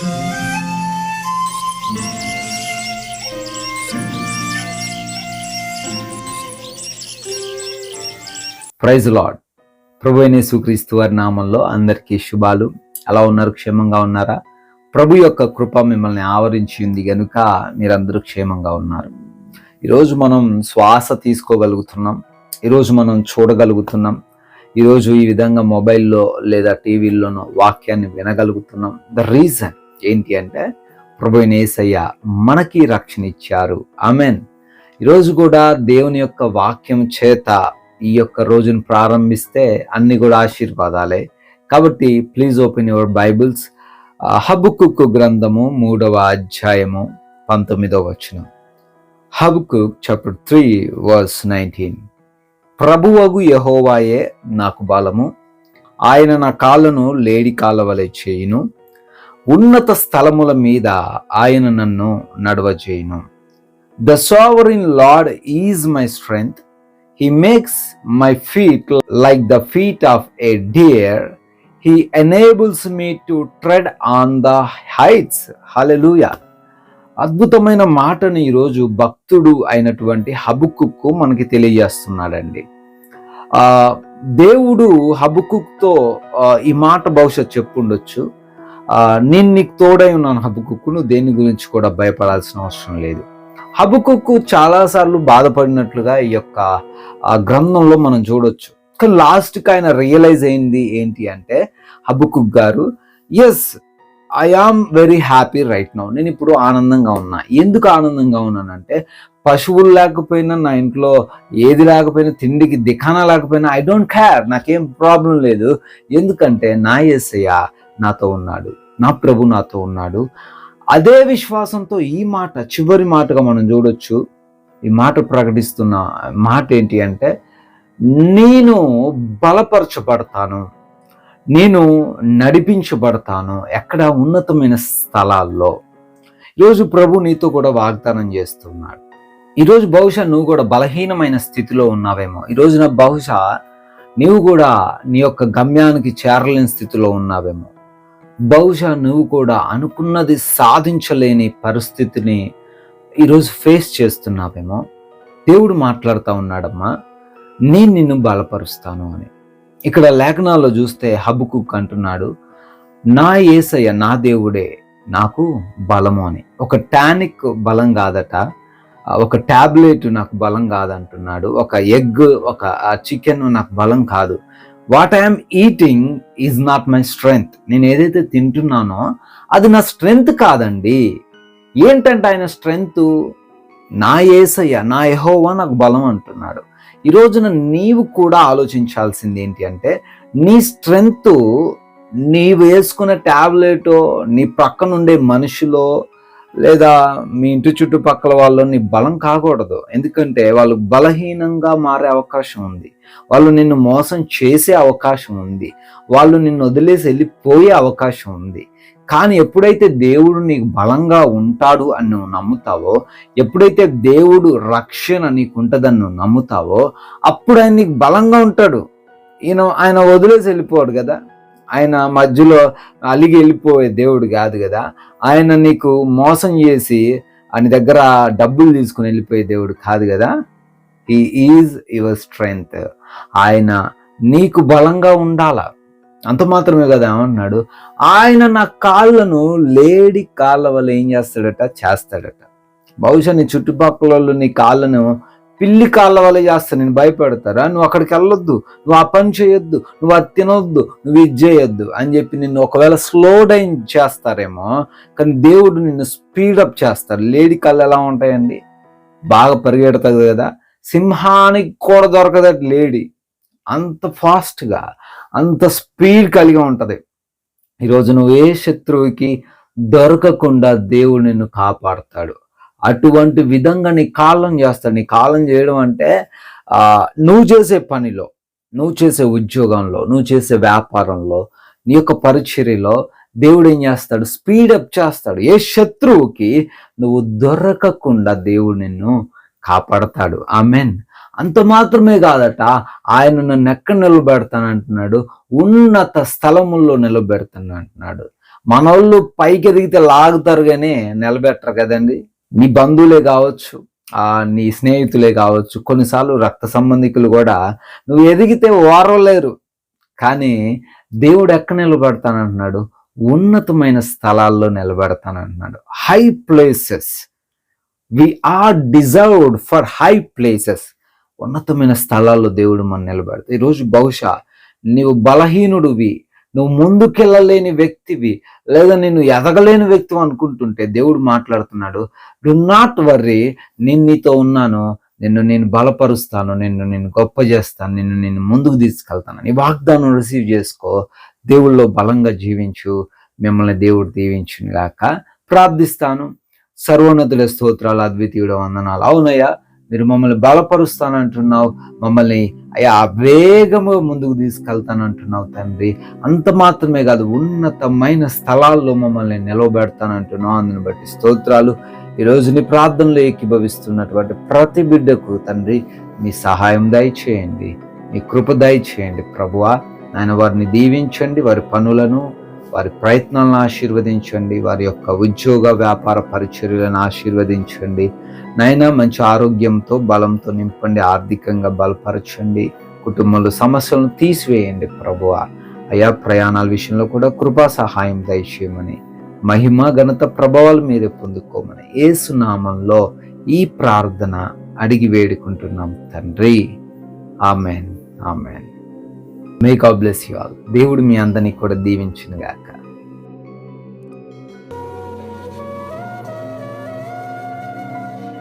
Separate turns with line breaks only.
Praise lord. ప్రభు అయిన యేసుక్రీస్తు వారి నామంలో అందరికీ శుభాలు. ఎలా ఉన్నారు? క్షేమంగా ఉన్నారా? ప్రభు యొక్క కృప మిమ్మల్ని ఆవరించి ఉంది గనుక మీరందరూ క్షేమంగా ఉన్నారు. ఈరోజు మనం శ్వాస తీసుకోగలుగుతున్నాం, ఈరోజు మనం చూడగలుగుతున్నాం, ఈరోజు ఈ విధంగా మొబైల్లో లేదా టీవీల్లోనో వాక్యాన్ని వినగలుగుతున్నాం. ద రీజన్ ఏంటి అంటే ప్రభు అయిన యేసయ్య మనకి రక్షణ ఇచ్చారు. ఆమెన్. ఈరోజు కూడా దేవుని యొక్క వాక్యం చేత ఈ యొక్క రోజును ప్రారంభిస్తే అన్ని కూడా ఆశీర్వాదాలే. కాబట్టి ప్లీజ్ ఓపెన్ యువర్ బైబిల్స్. హబక్కుకు గ్రంథము 3వ అధ్యాయము 19వ వచనం. Habakkuk chapter 3 verse 19. ప్రభువగు యెహోవాయే నాకు బలము, ఆయన నా కాళ్ళను లేడి కాళ్ళ వలె చేయును, ఉన్నత స్థలముల మీద ఆయన నన్ను నడవజేయును. The sovereign Lord is my strength, He makes my feet like the feet of a deer. He enables me to tread on the heights. Hallelujah. అద్భుతమైన మాటను ఈరోజు భక్తుడు అయినటువంటి హబక్కుకు మనకి తెలియజేస్తున్నాడండి. దేవుడు హబక్కుతో ఈ మాట బహుశా చెప్పుండొచ్చు, నేను నీకు తోడై ఉన్నాను హబక్కుకు, నువ్వు దేని గురించి కూడా భయపడాల్సిన అవసరం లేదు. హబక్కుకు చాలాసార్లు బాధపడినట్లుగా ఈ యొక్క గ్రంథంలో మనం చూడొచ్చు. కానీ లాస్ట్కి ఆయన రియలైజ్ అయింది ఏంటి అంటే, Habakkuk garu, yes I am very happy right now, నేను ఇప్పుడు ఆనందంగా ఉన్నా. ఎందుకు ఆనందంగా ఉన్నానంటే, పశువులు లేకపోయినా, నా ఇంట్లో ఏది లేకపోయినా, తిండికి దిఖానా లేకపోయినా, ఐ డోంట్ కేర్, నాకేం ప్రాబ్లం లేదు. ఎందుకంటే నా యేసయ్య నాతో ఉన్నాడు, నా ప్రభు నాతో ఉన్నాడు. అదే విశ్వాసంతో ఈ మాట చివరి మాటగా మనం చూడొచ్చు. ఈ మాట ప్రకటిస్తున్న మాట ఏంటి అంటే, నేను బలపరచబడతాను, నేను నడిపించబడతాను. ఎక్కడ? ఉన్నతమైన స్థలాల్లో. ఈరోజు ప్రభు నీతో కూడా వాగ్దానం చేస్తున్నాడు. ఈరోజు బహుశా నువ్వు కూడా బలహీనమైన స్థితిలో ఉన్నావేమో. ఈరోజున బహుశా నీవు కూడా నీ యొక్క గమ్యానికి చేరలేని స్థితిలో ఉన్నావేమో. బహుశా నువ్వు కూడా అనుకున్నది సాధించలేని పరిస్థితిని ఈరోజు ఫేస్ చేస్తున్నావేమో. దేవుడు మాట్లాడుతూ ఉన్నాడమ్మా, నేను నిన్ను బలపరుస్తాను అని. ఇక్కడ లేఖనాల్లో చూస్తే హబక్కుక్ అంటున్నాడు, నా యేసయ్య నా దేవుడే నాకు బలము అని. ఒక టానిక్ బలం కాదట, ఒక టాబ్లెట్ నాకు బలం కాదంటున్నాడు, ఒక ఎగ్, ఒక చికెన్ నాకు బలం కాదు. What I'm eating is not my strength. నేను ఏదైతే తింటున్నానో అది నా స్ట్రెంగ్త్ కాదండి. ఏంటంటే ఆయన స్ట్రెంగ్త్ నా యేసయ్య, నా యెహోవా నాకు బలం అంటున్నాడు. ఈ రోజున నీవు కూడా ఆలోచించాల్సింది ఏంటి అంటే, నీ స్ట్రెంగ్త్ నీవు వేసుకునే టాబ్లెటో, నీ పక్కనుండే మనుషులో, లేదా మీ ఇంటి చుట్టుపక్కల వాళ్ళు నీ బలం కాకూడదు. ఎందుకంటే వాళ్ళు బలహీనంగా మారే అవకాశం ఉంది, వాళ్ళు నిన్ను మోసం చేసే అవకాశం ఉంది, వాళ్ళు నిన్ను వదిలేసి వెళ్ళిపోయే అవకాశం ఉంది. కానీ ఎప్పుడైతే దేవుడు నీకు బలంగా ఉంటాడు అని నువ్వు నమ్ముతావో, ఎప్పుడైతే దేవుడు రక్షణ నీకు ఉంటుందని నువ్వు నమ్ముతావో, అప్పుడు ఆయన నీకు బలంగా ఉంటాడు. ఆయన వదిలేసి వెళ్ళిపోడు కదా, ఆయన మధ్యలో అలిగి వెళ్ళిపోయే దేవుడు కాదు కదా, ఆయన నీకు మోసం చేసి ఆయన దగ్గర డబ్బులు తీసుకుని వెళ్ళిపోయే దేవుడు కాదు కదా. He is your strength. ఆయన నీకు బలంగా ఉండాల. అంత మాత్రమే కదా ఏమన్నాడు, ఆయన నా కాళ్ళను లేడి కాళ్ళ వల్ల ఏం చేస్తాడట. బహుశా నీ చుట్టుపక్కల వాళ్ళు నీ కాళ్ళను పిల్లి కాళ్ళ వల్ల చేస్తా నేను భయపెడతారా, నువ్వు అక్కడికి వెళ్ళొద్దు, నువ్వు ఆ పని చేయొద్దు, నువ్వు అది తినొద్దు, నువ్వు ఇది చేయొద్దు అని చెప్పి నిన్ను ఒకవేళ స్లో డౌన్ చేస్తారేమో. కానీ దేవుడు నిన్ను స్పీడప్ చేస్తారు. లేడి కాళ్ళు ఎలా ఉంటాయండి? బాగా పరిగెడతాడు కదా, సింహానికి కూడా దొరకదట లేడి. అంత ఫాస్ట్గా, అంత స్పీడ్ కలిగి ఉంటుంది. ఈరోజు నువ్వు ఏ శత్రువుకి దొరకకుండా దేవుడు నిన్ను కాపాడతాడు. అటువంటి విధంగా నీ కాలం చేస్తాడు. నీ కాలం చేయడం అంటే నువ్వు చేసే పనిలో, నువ్వు చేసే ఉద్యోగంలో, నువ్వు చేసే వ్యాపారంలో, నీ యొక్క పరిచర్యలో దేవుడు ఏం చేస్తాడు? స్పీడప్ చేస్తాడు. ఏ శత్రువుకి నువ్వు దొరకకుండా దేవుడు నిన్ను కాపాడతాడు. ఆమెన్. అంత మాత్రమే కాదట, ఆయన నన్ను ఎక్కడ నిలబెడతానంటున్నాడు? ఉన్నత స్థలముల్లో నిలబెడతాను అంటున్నాడు. మనోళ్ళు పైకి ఎదిగితే లాగుతారు కానీ నిలబెట్టరు కదండి. నీ బంధువులే కావచ్చు, నీ స్నేహితులే కావచ్చు, కొన్నిసార్లు రక్త సంబంధికులు కూడా నువ్వు ఎదిగితే ఓర్వలేరు. కానీ దేవుడు ఎక్కడ నిలబెడతానంటున్నాడు? ఉన్నతమైన స్థలాల్లో నిలబెడతానంటున్నాడు. High places, we are deserved for high places. ఉన్నతమైన స్థలాల్లో దేవుడు మనం నిలబెడతాడు. ఈరోజు బహుశా నీవు బలహీనుడివి, నువ్వు ముందుకెళ్ళలేని వ్యక్తివి, లేదా నేను ఎదగలేని వ్యక్తి అనుకుంటుంటే దేవుడు మాట్లాడుతున్నాడు, డు నాట్ వర్రీ, నేను నీతో ఉన్నాను, నేను బలపరుస్తాను, నేను గొప్ప చేస్తాను, నేను ముందుకు తీసుకెళ్తాను. నీ వాగ్దానం రిసీవ్ చేసుకో, దేవుళ్ళో బలంగా జీవించు. మిమ్మల్ని దేవుడు దీవించును గాక. ప్రార్థిస్తాను. సర్వోన్నతుల స్తోత్రాలు, అద్వితీయుడ వందనాలు. అవునయ్యా, మీరు మమ్మల్ని బలపరుస్తానంటున్నావు, మమ్మల్ని అయ్యా వేగము ముందుకు తీసుకెళ్తానంటున్నావు తండ్రి. అంత మాత్రమే కాదు, ఉన్నతమైన స్థలాల్లో మమ్మల్ని నిలవబెడతానంటున్నావు. అందుని బట్టి స్తోత్రాలు. ఈరోజు నీ ప్రార్థనలో ఏకీభవిస్తున్నటువంటి ప్రతి బిడ్డకు తండ్రి మీ సహాయం దయచేయండి, మీ కృప దయచేయండి ప్రభువా. నాయన వారిని దీవించండి, వారి పనులను, వారి ప్రయత్నాలను ఆశీర్వదించండి, వారి యొక్క ఉద్యోగ వ్యాపార పరిచర్యలను ఆశీర్వదించండి. నైనా మంచి ఆరోగ్యంతో బలంతో నింపండి, ఆర్థికంగా బలపరచండి, కుటుంబంలో సమస్యలను తీసివేయండి ప్రభువా. అయా ప్రయాణాల విషయంలో కూడా కృపా సహాయం దయచేయమని, మహిమ ఘనత ప్రభావాలు మీరే పొందుకోమని యేసు నామంలో ఈ ప్రార్థన అడిగి వేడుకుంటున్నాం తండ్రి. Amen, amen. May God bless you all. దేవుడు మీ అందరినీ కూడా దీవించును గాక.